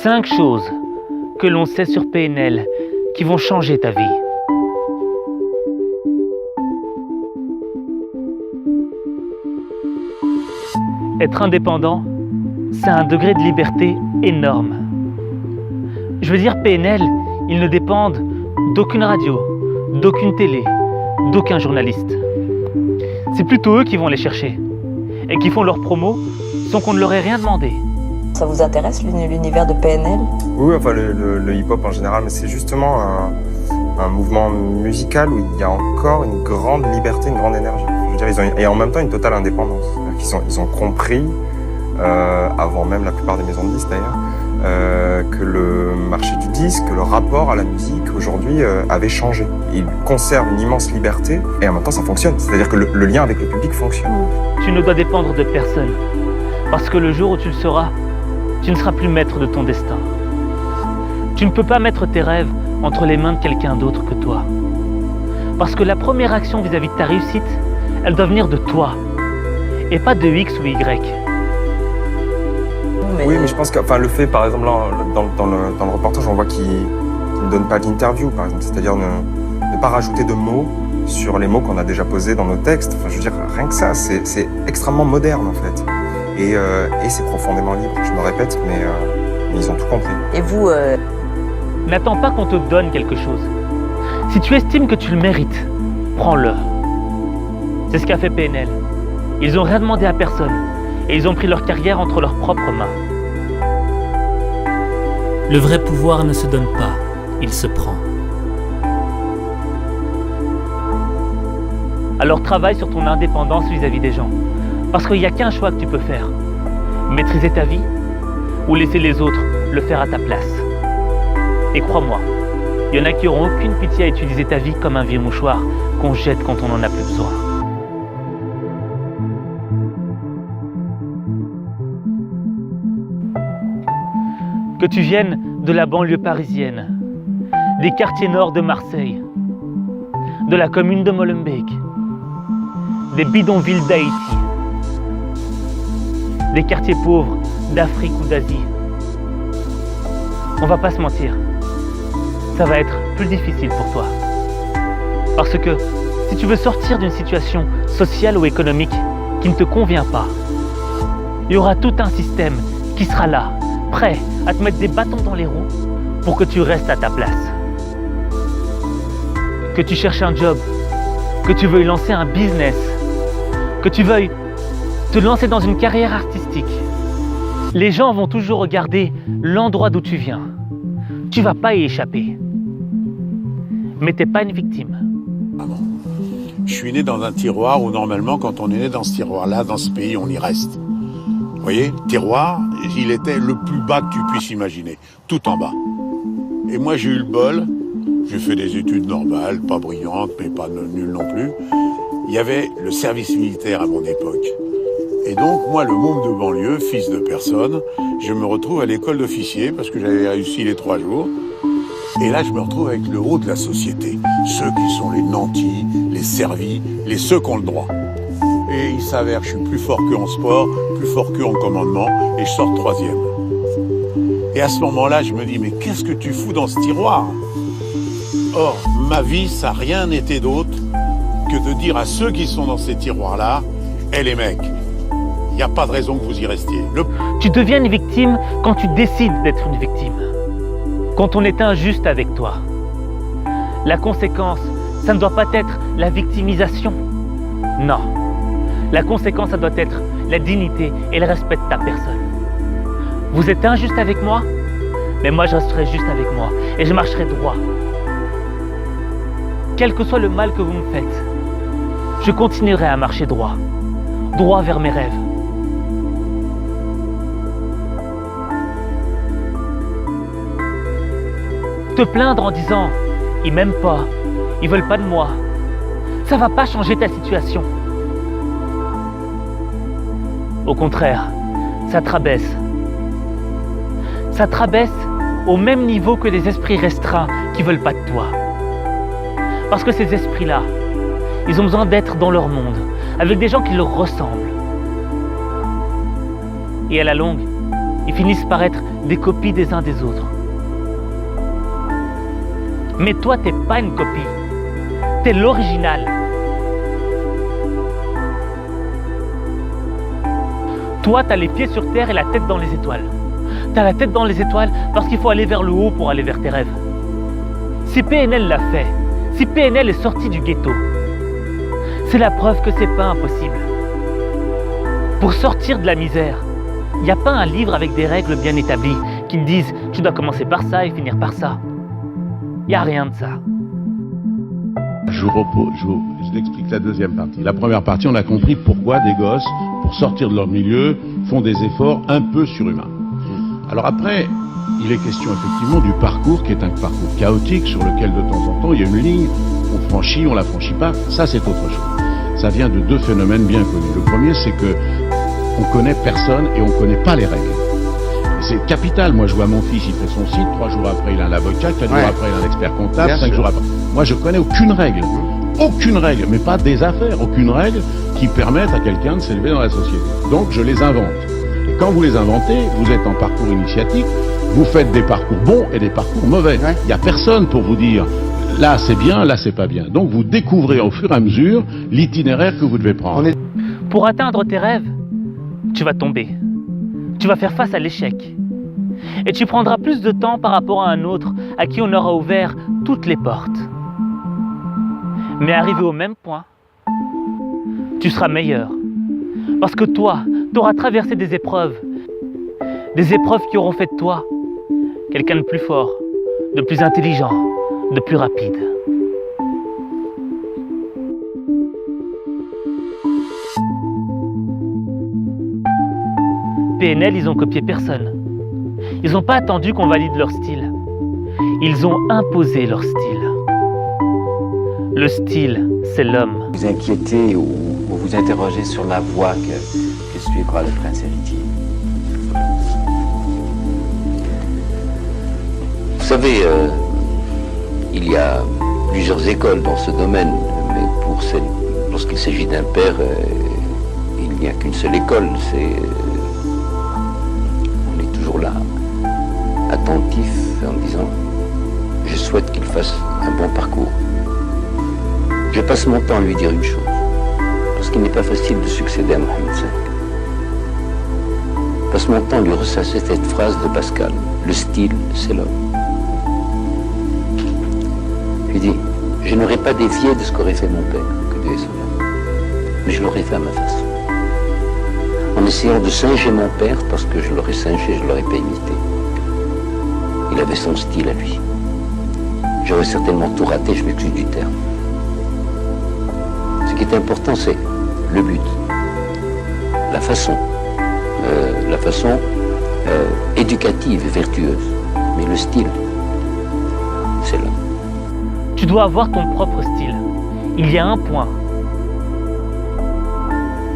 5 choses que l'on sait sur PNL qui vont changer ta vie. Être indépendant, c'est un degré de liberté énorme. Je veux dire, PNL, ils ne dépendent d'aucune radio, d'aucune télé, d'aucun journaliste. C'est plutôt eux qui vont les chercher et qui font leur promo sans qu'on ne leur ait rien demandé. Ça vous intéresse l'univers de PNL? Oui, enfin le hip-hop en général, mais c'est justement un mouvement musical où il y a encore une grande liberté, une grande énergie. Je veux dire, et en même temps une totale indépendance. Ils ont compris, avant même la plupart des maisons de disques d'ailleurs, que le marché du disque, que le rapport à la musique aujourd'hui avait changé. Ils conservent une immense liberté et en même temps ça fonctionne. C'est-à-dire que le lien avec le public fonctionne. Tu ne dois dépendre de personne, parce que le jour où tu le seras, tu ne seras plus maître de ton destin. Tu ne peux pas mettre tes rêves entre les mains de quelqu'un d'autre que toi. Parce que la première action vis-à-vis de ta réussite, elle doit venir de toi, et pas de X ou Y. Oui, mais je pense que le fait, par exemple, là, dans le reportage, on voit qu'il ne donne pas d'interview, par exemple. C'est-à-dire ne pas rajouter de mots sur les mots qu'on a déjà posés dans nos textes. Enfin, je veux dire, rien que ça, c'est extrêmement moderne, en fait. Et c'est profondément libre. Je me répète, mais ils ont tout compris. Et vous N'attends pas qu'on te donne quelque chose. Si tu estimes que tu le mérites, prends-le. C'est ce qu'a fait PNL. Ils n'ont rien demandé à personne et ils ont pris leur carrière entre leurs propres mains. Le vrai pouvoir ne se donne pas, il se prend. Alors travaille sur ton indépendance vis-à-vis des gens. Parce qu'il n'y a qu'un choix que tu peux faire. Maîtriser ta vie ou laisser les autres le faire à ta place. Et crois-moi, il y en a qui n'auront aucune pitié à utiliser ta vie comme un vieux mouchoir qu'on jette quand on n'en a plus besoin. Que tu viennes de la banlieue parisienne, des quartiers nord de Marseille, de la commune de Molenbeek, des bidonvilles d'Haïti, des quartiers pauvres d'Afrique ou d'Asie. On va pas se mentir, ça va être plus difficile pour toi. Parce que si tu veux sortir d'une situation sociale ou économique qui ne te convient pas, il y aura tout un système qui sera là, prêt à te mettre des bâtons dans les roues pour que tu restes à ta place. Que tu cherches un job, que tu veuilles lancer un business, que tu veuilles te lancer dans une carrière artistique. Les gens vont toujours regarder l'endroit d'où tu viens. Tu vas pas y échapper. Mais t'es pas une victime. Je suis né dans un tiroir où normalement, quand on est né dans ce tiroir-là, dans ce pays, on y reste. Vous voyez, tiroir, il était le plus bas que tu puisses imaginer, tout en bas. Et moi, j'ai eu le bol, j'ai fait des études normales, pas brillantes, mais pas nulles non plus. Il y avait le service militaire à mon époque. Et donc, moi, le môme de banlieue, fils de personne, je me retrouve à l'école d'officier parce que j'avais réussi les 3 jours. Et là, je me retrouve avec le haut de la société. Ceux qui sont les nantis, les servis, ceux qui ont le droit. Et il s'avère que je suis plus fort qu'eux en sport, plus fort qu'eux en commandement, et je sors 3e. Et à ce moment-là, je me dis, mais qu'est-ce que tu fous dans ce tiroir? Or, ma vie, ça n'a rien été d'autre que de dire à ceux qui sont dans ces tiroirs-là, hé les mecs, il n'y a pas de raison que vous y restiez. Tu deviens une victime quand tu décides d'être une victime. Quand on est injuste avec toi. La conséquence, ça ne doit pas être la victimisation. Non. La conséquence, ça doit être la dignité et le respect de ta personne. Vous êtes injuste avec moi, mais moi je resterai juste avec moi et je marcherai droit. Quel que soit le mal que vous me faites, je continuerai à marcher droit. Droit vers mes rêves. Te plaindre en disant « ils m'aiment pas, ils veulent pas de moi », ça va pas changer ta situation. Au contraire, ça te rabaisse. Ça te rabaisse au même niveau que les esprits restreints qui veulent pas de toi. Parce que ces esprits-là, ils ont besoin d'être dans leur monde, avec des gens qui leur ressemblent. Et à la longue, ils finissent par être des copies des uns des autres. Mais toi, t'es pas une copie, t'es l'original. Toi, t'as les pieds sur terre et la tête dans les étoiles. T'as la tête dans les étoiles parce qu'il faut aller vers le haut pour aller vers tes rêves. Si PNL l'a fait, si PNL est sorti du ghetto, c'est la preuve que c'est pas impossible. Pour sortir de la misère, il n'y a pas un livre avec des règles bien établies qui te disent tu dois commencer par ça et finir par ça. Il n'y a rien de ça. Je l'explique la deuxième partie. La première partie, on a compris pourquoi des gosses, pour sortir de leur milieu, font des efforts un peu surhumains. Alors après, il est question effectivement du parcours qui est un parcours chaotique sur lequel de temps en temps il y a une ligne, on franchit, on la franchit pas, ça c'est autre chose. Ça vient de deux phénomènes bien connus. Le premier, c'est que on connaît personne et on connaît pas les règles. C'est capital. Moi, je vois mon fils, il fait son site, 3 jours après, il a un avocat, 4 jours après, il a un expert comptable, 5 jours après. Moi, je connais aucune règle, mais pas des affaires, aucune règle qui permette à quelqu'un de s'élever dans la société. Donc, je les invente. Et quand vous les inventez, vous êtes en parcours initiatique, vous faites des parcours bons et des parcours mauvais. Il n'y a personne pour vous dire, là c'est bien, là c'est pas bien. Donc, vous découvrez au fur et à mesure l'itinéraire que vous devez prendre. Pour atteindre tes rêves, tu vas tomber. Tu vas faire face à l'échec. Et tu prendras plus de temps par rapport à un autre à qui on aura ouvert toutes les portes. Mais arrivé au même point, tu seras meilleur. Parce que toi, tu auras traversé des épreuves qui auront fait de toi quelqu'un de plus fort, de plus intelligent, de plus rapide. PNL, ils ont copié personne. Ils n'ont pas attendu qu'on valide leur style. Ils ont imposé leur style. Le style, c'est l'homme. Vous inquiétez ou vous interrogez sur la voie que suivra le prince héritier. Vous savez, il y a plusieurs écoles dans ce domaine, mais lorsqu'il s'agit d'un père, il n'y a qu'une seule école, on est toujours là, attentif en disant je souhaite qu'il fasse un bon parcours. Je passe mon temps à lui dire une chose, parce qu'il n'est pas facile de succéder à Mohamed V. Je passe mon temps à lui ressasser cette phrase de Pascal, le style, c'est l'homme. Je lui dis, je n'aurais pas dévié de ce qu'aurait fait mon père, que Dieu soit là, mais je l'aurais fait à ma façon. En essayant de singer mon père, parce que je l'aurais singé, je ne l'aurais pas imité. Il avait son style à lui. J'aurais certainement tout raté, je m'excuse du terme. Ce qui est important, c'est le but, la façon éducative et vertueuse. Mais le style, c'est là. Tu dois avoir ton propre style. Il y a un point.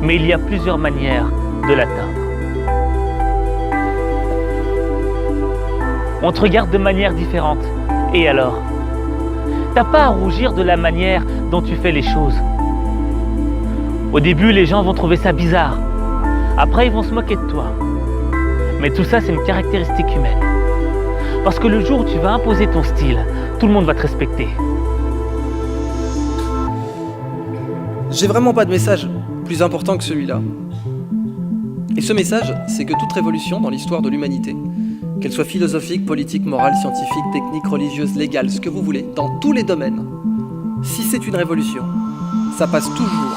Mais il y a plusieurs manières de l'atteindre. On te regarde de manière différente. Et alors? T'as pas à rougir de la manière dont tu fais les choses. Au début, les gens vont trouver ça bizarre. Après, ils vont se moquer de toi. Mais tout ça, c'est une caractéristique humaine. Parce que le jour où tu vas imposer ton style, tout le monde va te respecter. J'ai vraiment pas de message plus important que celui-là. Et ce message, c'est que toute révolution dans l'histoire de l'humanité, qu'elle soit philosophique, politique, morale, scientifique, technique, religieuse, légale, ce que vous voulez, dans tous les domaines, si c'est une révolution, ça passe toujours,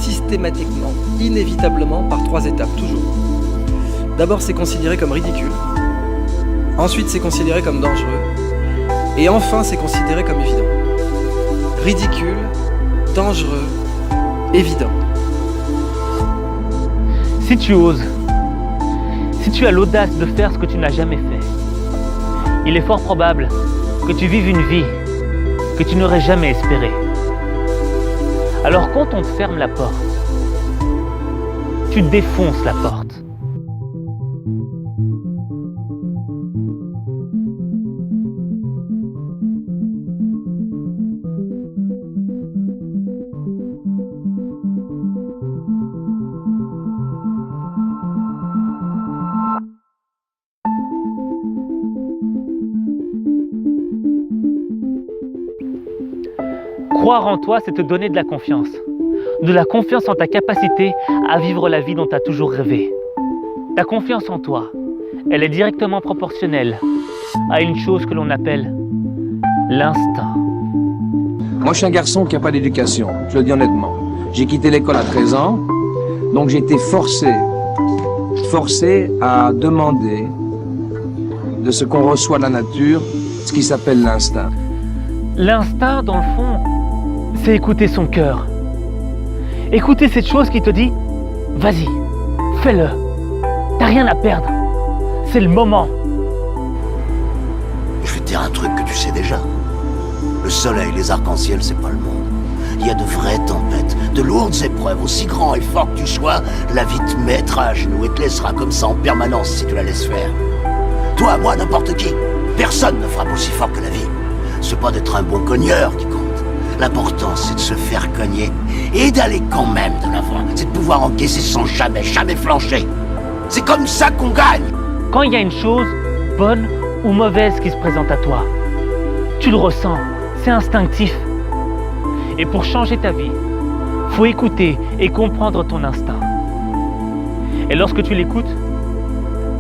systématiquement, inévitablement, par 3 étapes, toujours. D'abord, c'est considéré comme ridicule. Ensuite, c'est considéré comme dangereux. Et enfin, c'est considéré comme évident. Ridicule, dangereux, évident. Si tu oses, si tu as l'audace de faire ce que tu n'as jamais fait, il est fort probable que tu vives une vie que tu n'aurais jamais espérée. Alors quand on te ferme la porte, tu défonces la porte. Croire en toi, c'est te donner de la confiance. De la confiance en ta capacité à vivre la vie dont tu as toujours rêvé. Ta confiance en toi, elle est directement proportionnelle à une chose que l'on appelle l'instinct. Moi, je suis un garçon qui n'a pas d'éducation, je le dis honnêtement. J'ai quitté l'école à 13 ans, donc j'ai été forcé à demander de ce qu'on reçoit de la nature, ce qui s'appelle l'instinct. L'instinct, dans le fond, c'est écouter son cœur. Écouter cette chose qui te dit « Vas-y, fais-le, t'as rien à perdre, c'est le moment ». Je vais te dire un truc que tu sais déjà. Le soleil, les arcs-en-ciel, c'est pas le monde. Il y a de vraies tempêtes, de lourdes épreuves, aussi grand et fort que tu sois, la vie te mettra à genoux et te laissera comme ça en permanence si tu la laisses faire. Toi, moi, n'importe qui, personne ne frappe aussi fort que la vie. C'est pas d'être un bon cogneur qui compte. L'important, c'est de se faire cogner et d'aller quand même de l'avant. C'est de pouvoir encaisser sans jamais flancher. C'est comme ça qu'on gagne. Quand il y a une chose, bonne ou mauvaise, qui se présente à toi, tu le ressens, c'est instinctif. Et pour changer ta vie, faut écouter et comprendre ton instinct. Et lorsque tu l'écoutes,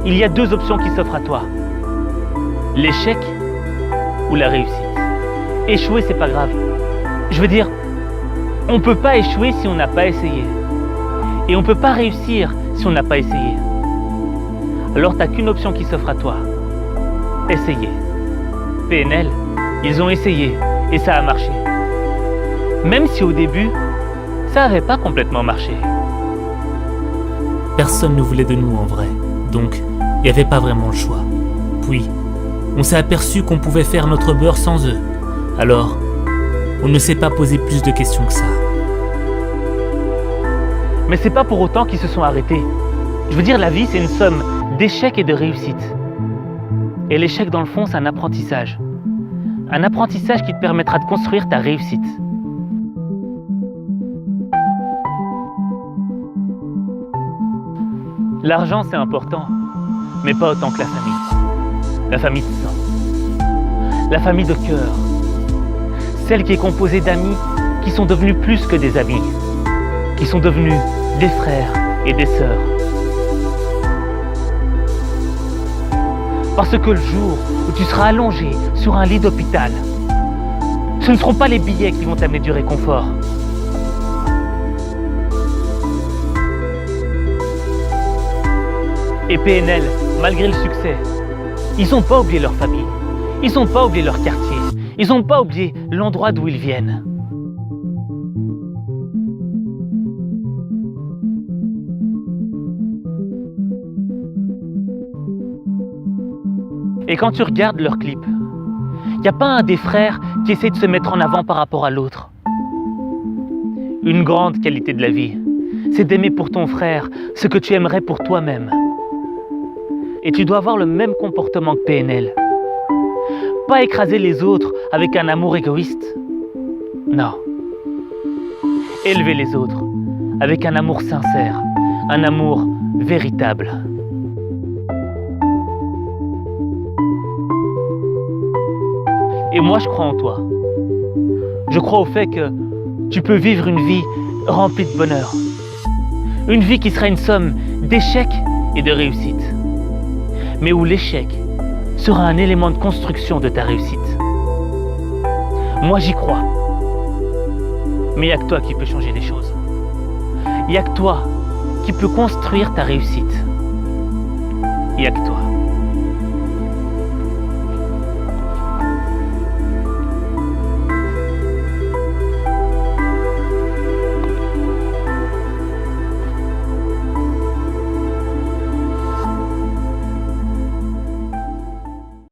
il y a deux options qui s'offrent à toi. L'échec ou la réussite. Échouer, c'est pas grave. Je veux dire, on ne peut pas échouer si on n'a pas essayé. Et on ne peut pas réussir si on n'a pas essayé. Alors t'as qu'une option qui s'offre à toi. Essayer. PNL, ils ont essayé et ça a marché. Même si au début, ça n'avait pas complètement marché. Personne ne voulait de nous en vrai, donc il n'y avait pas vraiment le choix. Puis, on s'est aperçu qu'on pouvait faire notre beurre sans eux. Alors, on ne s'est pas posé plus de questions que ça. Mais c'est pas pour autant qu'ils se sont arrêtés. Je veux dire, la vie, c'est une somme d'échecs et de réussites. Et l'échec, dans le fond, c'est un apprentissage. Un apprentissage qui te permettra de construire ta réussite. L'argent, c'est important, mais pas autant que la famille. La famille de sang. La famille de cœur. Celle qui est composée d'amis qui sont devenus plus que des amis. Qui sont devenus des frères et des sœurs. Parce que le jour où tu seras allongé sur un lit d'hôpital, ce ne seront pas les billets qui vont t'amener du réconfort. Et PNL, malgré le succès, ils n'ont pas oublié leur famille, ils n'ont pas oublié leur quartier, ils n'ont pas oublié l'endroit d'où ils viennent. Et quand tu regardes leurs clips, il n'y a pas un des frères qui essaie de se mettre en avant par rapport à l'autre. Une grande qualité de la vie, c'est d'aimer pour ton frère ce que tu aimerais pour toi-même. Et tu dois avoir le même comportement que PNL. Pas écraser les autres avec un amour égoïste. Non. Élever les autres avec un amour sincère, un amour véritable. Et moi, je crois en toi. Je crois au fait que tu peux vivre une vie remplie de bonheur. Une vie qui sera une somme d'échecs et de réussites. Mais où l'échec sera un élément de construction de ta réussite. Moi, j'y crois. Mais il n'y a que toi qui peux changer les choses. Il n'y a que toi qui peux construire ta réussite. Il n'y a que toi.